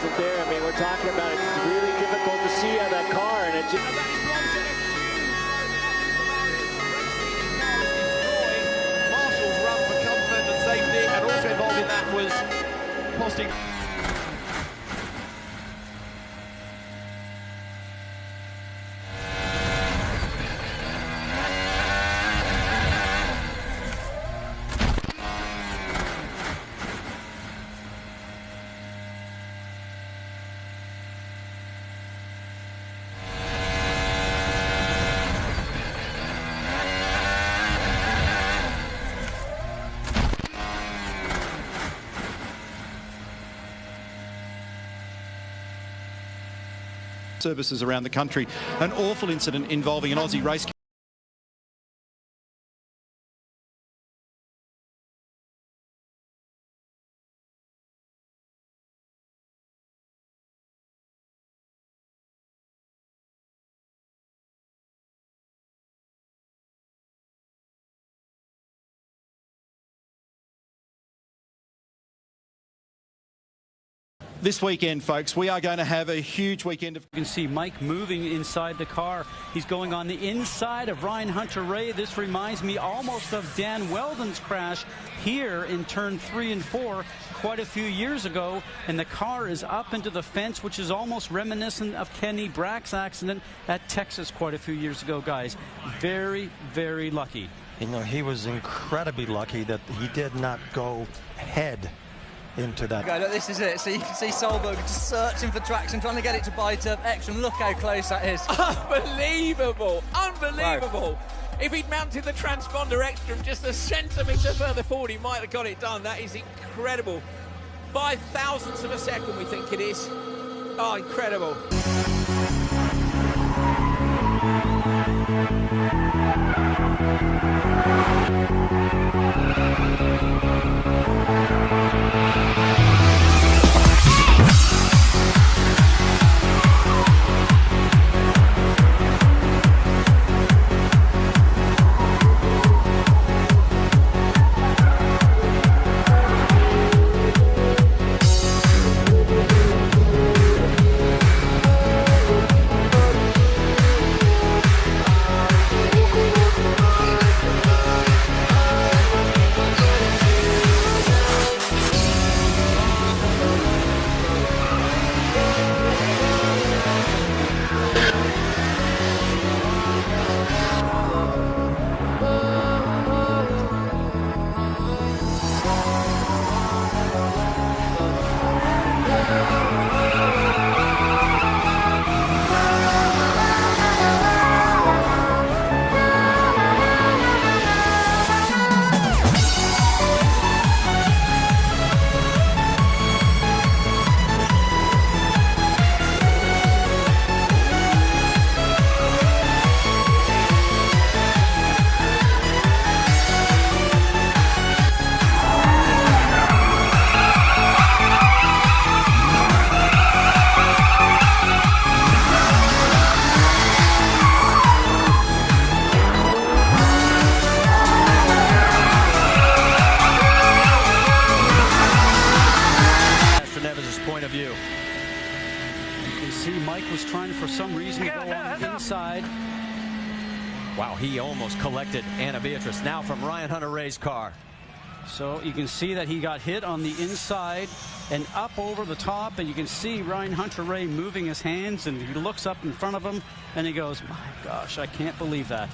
wasn't there. I mean, we're talking about it's really difficult to see on that car, and it just... Marshall's run for comfort and safety, and also involved in that was Posting. Services around the country. An awful incident involving an Aussie race this weekend, folks. We are going to have a huge weekend of... You can see Mike moving inside the car. He's going on the inside of Ryan Hunter-Reay. This reminds me almost of Dan Wheldon's crash here in turn 3 and 4 quite a few years ago, and the car is up into the fence, which is almost reminiscent of Kenny Brack's accident at Texas quite a few years ago, guys. Very, very lucky. You know, he was incredibly lucky that he did not go head into that. Okay, look, this is it. So you can see Solberg just searching for traction, trying to get it to bite up. Extra, look how close that is. Unbelievable, unbelievable. Wow. If he'd mounted the transponder extra just a centimetre further forward, he might have got it done. That is incredible. 5,000ths of a second, we think it is. Oh, incredible. Point of view. You can see Mike was trying for some reason to go on the inside. Wow, he almost collected Anna Beatrice. Now from Ryan Hunter-Reay's car. So you can see that he got hit on the inside and up over the top, and you can see Ryan Hunter-Reay moving his hands, and he looks up in front of him and he goes, my gosh, I can't believe that.